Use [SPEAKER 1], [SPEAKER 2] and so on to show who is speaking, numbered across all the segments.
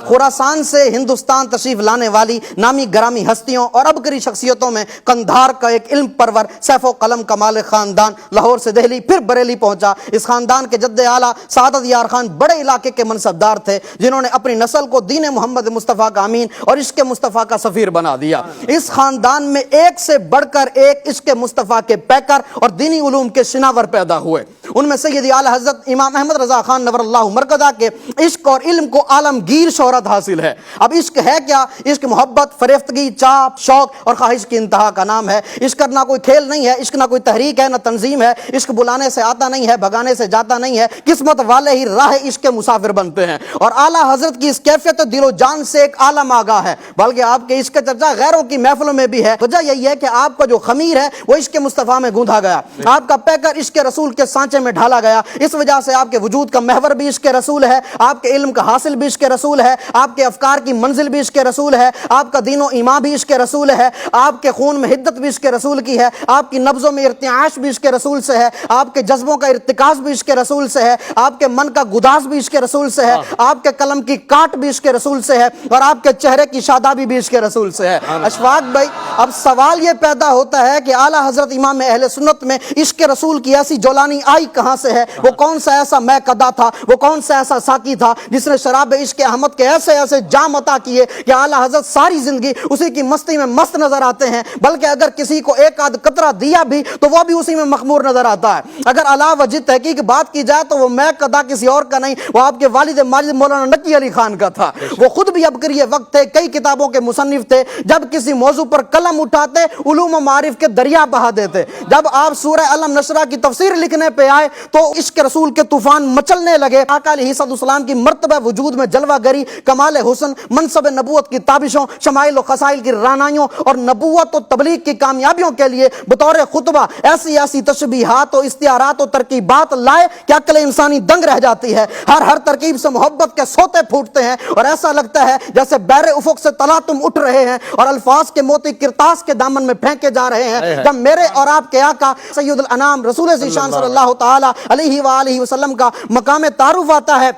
[SPEAKER 1] خراسان سے ہندوستان تشریف لانے والی نامی گرامی ہستیوں اور عبقری شخصیتوں میں قندھار کا ایک علم پرور سیف و قلم کمال خاندان لاہور سے دہلی پھر بریلی پہنچا۔ اس خاندان کے جد اعلیٰ سعادت یار خان بڑے علاقے کے منصبدار تھے جنہوں نے اپنی نسل کو دین محمد مصطفیٰ کا امین اور عشق مصطفیٰ کا سفیر بنا دیا۔ اس خاندان میں ایک سے بڑھ کر ایک عشق مصطفیٰ کے پیکر اور دینی علوم کے شناور پیدا ہوئے۔ ان میں سید اعلیٰ حضرت امام احمد رضا خان نور اللہ مرکزہ کے عشق اور علم کو عالمگیر شہرت حاصل ہے۔ اب عشق ہے کیا؟ عشق محبت، فریفتگی، چاپ، شوق اور خواہش کی انتہا کا نام ہے۔ عشق نہ کوئی کھیل نہیں ہے، عشق نہ کوئی تحریک ہے، نہ تنظیم ہے۔ عشق بلانے سے آتا نہیں ہے، بھگانے سے جاتا نہیں ہے، قسمت والے ہی راہ عشق کے مسافر بنتے ہیں۔ اور اعلیٰ حضرت کی اس کیفیت دل و جان سے ایک عالم آگاہ ہے، بلکہ آپ کے عشق کا چرچا غیروں کی محفلوں میں بھی ہے۔ وجہ یہی ہے کہ آپ کا جو خمیر ہے وہ عشق مصطفیٰ میں گوندھا گیا، آپ کا پیکر عشق رسول کے سانچے میں ڈھالا گیا۔ اس وجہ سے آپ کے وجود کا محور بھی عشق رسول ہے، آپ کے علم کا حاصل بھی عشق رسول ہے، آپ کے افکار کی منزل بھی عشق رسول ہے، آپ کا دین و ایمان بھی عشق رسول ہے، آپ کے خون میں حدت بھی عشق رسول کی ہے، آپ کی نبضوں میں ارتعاش بھی عشق رسول سے ہے، آپ کے جذبوں کا ارتکاز بھی عشق رسول سے ہے، آپ کے من کا گداز بھی عشق رسول سے ہے، آپ کے قلم کی کاٹ بھی عشق رسول سے ہے، اور آپ کے چہرے کی شادابی بھی عشق رسول سے ہے۔ اشفاق بھائی، اب سوال یہ پیدا ہوتا ہے کہ اعلیٰ حضرت امام اہل سنت میں عشق رسول کی ایسی جولانی آئی کہاں سے ہے؟ وہ کون سا ایسا میں قدا تھا، وہ کون سا ایسا ساقی تھا جس نے شراب عشق احمد کے ایسے ایسے جام عطا کیے کہ اعلیٰ حضرت ساری زندگی اسی کی مستی میں مست نظر آتے ہیں، بلکہ اگر کسی کو ایک آدھ قطرہ دیا بھی تو وہ بھی اسی میں مخمور نظر آتا ہے۔ اگر علاوہ جد تحقیق بات کی جائے تو وہ میں قدا کسی اور کا نہیں، وہ آپ کے والد ماجد مولانا نقی علی خان کا تھا۔ وہ خود بھی عبقری وقت تھے، کئی کتابوں کے مصنف تھے، جب کسی موضوع پر قلم اٹھاتے علوم و معارف کے دریا بہا دیتے۔ جب آپ سورہ علم نشرہ کی تفسیر لکھنے پہ آئے تو عشق رسول کے طوفان مچلنے لگے۔ آقا علیہ السلام کی مرتبہ وجود میں جلوہ گری، کمال حسن، منصب نبوت کی تابشوں، شمائل و خصائل کی رانائیوں اور نبوت و تبلیغ کی کامیابیوں کے لیے بطور خطبہ ایسی ایسی تشبیہات و استعارات و ترکیبات لائے کہ عقل انسانی دنگ رہ جاتی ہے۔ ہر ترکیب سے محبت کے سوتے پھوٹتے ہیں اور ایسا لگتا ہے جیسے بحر افق سے تلاطم اٹھ رہے ہیں اور الفاظ کے موتی کرتاس کے دامن میں پھینکے جا رہے ہیں۔ جب میرے اور آپ کے آقا سید الانام رسول ذیشان صلی اللہ تعالی علیہ وآلہ وسلم کا مقام تعارف آتا ہے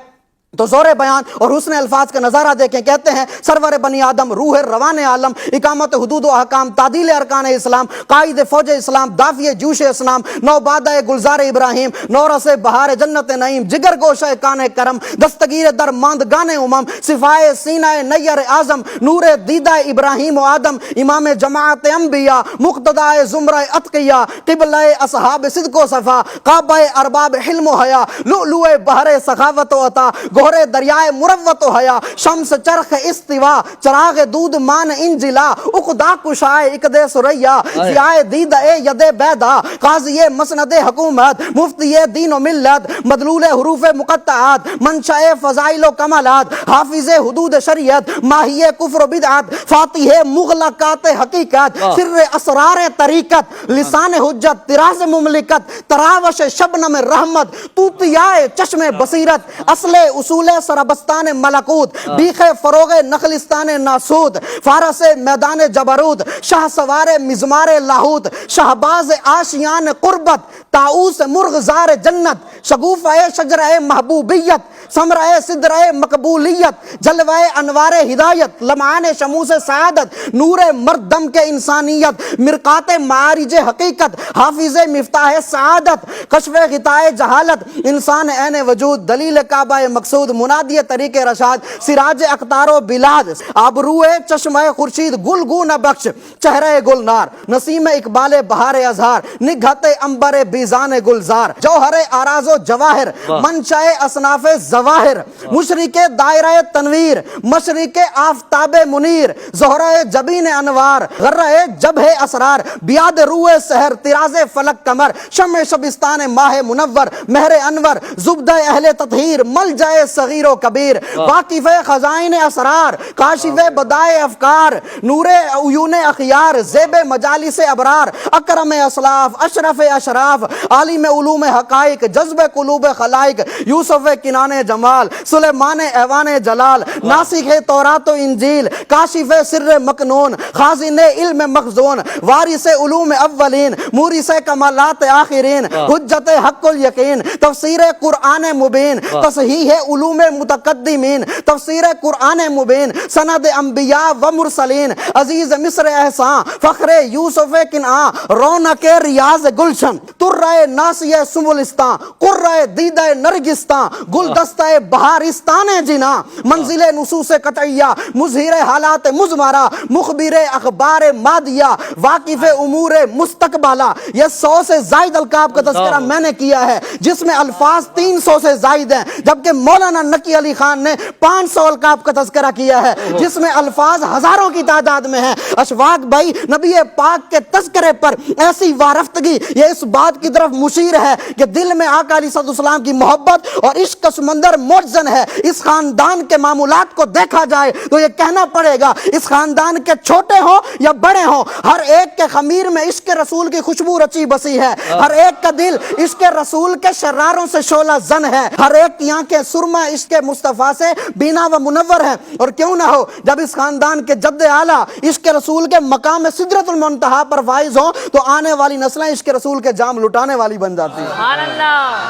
[SPEAKER 1] تو زور بیان اور حسن الفاظ کا نظارہ دیکھیں۔ کہتے ہیں سرور بنی آدم، روح روان عالم، اقامت حدود و احکام، تعدیل ارکان اسلام، قائد فوج اسلام، دافع جوش اسلام، نوبادہ گلزار ابراہیم، نورس بہار جنت نعیم، جگر گوشہ کان کرم، دستگیر در ماندگان امم، صفائے سینہ نیر اعظم، نور دیدہ ابراہیم و آدم، امام جماعت انبیاء، مقتدہ زمرہ اتقیاء، قبلہ اصحاب صدق و صفا، کعبہ ارباب حلم و حیا، لؤلؤ بحر سخاوت و عطا، گہرے دریائے مروت و حیا، شمس چرخ استوا، چراغ دود مان انجلا، اقدا کشائے اقدے سریا، ضیائے دید ید بیدا، قاضی مسند حکومت، مفتی دین و ملت، مدلول حروف مقطعات، منشأ فضائل و کمالات، حافظ حدود شریعت، ماہی کفر و بدعات، فاتح مغلقات حقیقت، سر اسرار طریقت، لسان حجت، طراز مملکت، تراوش شبنم رحمت، توتیائے چشم بصیرت، اصل اصول سربستان ملکوت، بیخ فروغ نخلستان ناسود، فارس میدان جبروت، شاہ سوار مزمار لاہوت، شہباز آشیان قربت، طاؤس مرغزار جنت، شگوفہ شجرہ محبوبیت، ثمرہ صدرہ مقبولیت، جلوہ انوار ہدایت، لمعان شموس سعادت، نور مردم کے انسانیت، مرقات معارج حقیقت، حافظ مفتاح سعادت، کشف غطاء جہالت، انسان عین وجود، دلیل کعبہ مقصود، منادی طریق رشاد، سراج اقطار و بلاد، آبروئے چشمہ خورشید، گلگون بخش، چہرہ گلنار، نسیم اقبال بہار ازہار، نگہت امبر بیزان گلزار، جوہر آراز و جواہر، منشأ اصناف ظواہر، مشرق دائرہ تنویر، مشرق آفتاب منیر، زہرہ جبین انوار، غرہ جبہ اسرار، بیاد روح سحر، طراز فلک قمر، شمع شبستان ماہ منور، مہر انور، زبدہ اہل تطہیر، مل جائے صغیر و کبیر، واقف خزائن اسرار، کاشف بدائے افکار، نور عیون اخیار، زیب مجالس ابرار، اکرم اسلاف، اشرف اشراف، عالم علوم حقائق، جذب قلوب خلائق، یوسف کنان جمال، سلیمان ایوان جلال، ناسخ تورات و انجیل، کاشف سر مکنون، خازن علم مخزون، وارث علوم اولین، مورث کمالات آخرین، حجت حق الیقین، تفسیر قرآن مبین، تصحیح علوم متقدمین، تفسیر قرآن مبین، سند انبیاء و مرسلین، عزیز مصر احسان، فخر یوسف کنعان، رونق ریاض گلشن، ترہ ناسی سمولستان، قرہ دیدہ نرگستان، گلدستہ بہارستان جنا، منزل نصوص قطعیہ، مظہر حالات مزمرہ، مخبر اخبار مادیہ، واقف امور مستقبلہ۔ یہ 100 سے زائد القاب کا تذکرہ میں نے کیا ہے، جس میں الفاظ 300 سے زائد ہیں، جبکہ مولانا نقی علی خان نے 500 القاب کا تذکرہ کیا ہے، جس میں الفاظ ہزاروں کی تعداد میں ہیں۔ اشفاق بھائی، نبی پاک کے تذکرے پر ایسی وارفتگی یہ اس بات کی طرف مشیر ہے کہ دل میں آقا علیہ السلام کی محبت اور عشق کا سمندر موجزن ہے۔ اس خاندان کے معمولات کو دیکھا جائے تو یہ کہنا پڑے گا، اس خاندان کے چھوٹے ہوں یا بڑے ہوں، ہر ایک کے خمیر میں عشق رسول کی خوشبو رچی بسی ہے، ہر ایک کا دل عشق رسول کے شراروں سے شعلہ زن ہے، ہر ایک کی آنکھیں سرما عشق مصطفیٰ سے بینا و منور ہیں۔ اور کیوں نہ ہو، جب اس خاندان کے جد اعلیٰ عشق رسول کے مقام سدرۃ المنتہا پر فائز ہوں تو آنے والی نسلیں عشق رسول کے جام لٹانے والی بن جاتی ہیں۔
[SPEAKER 2] سبحان اللہ۔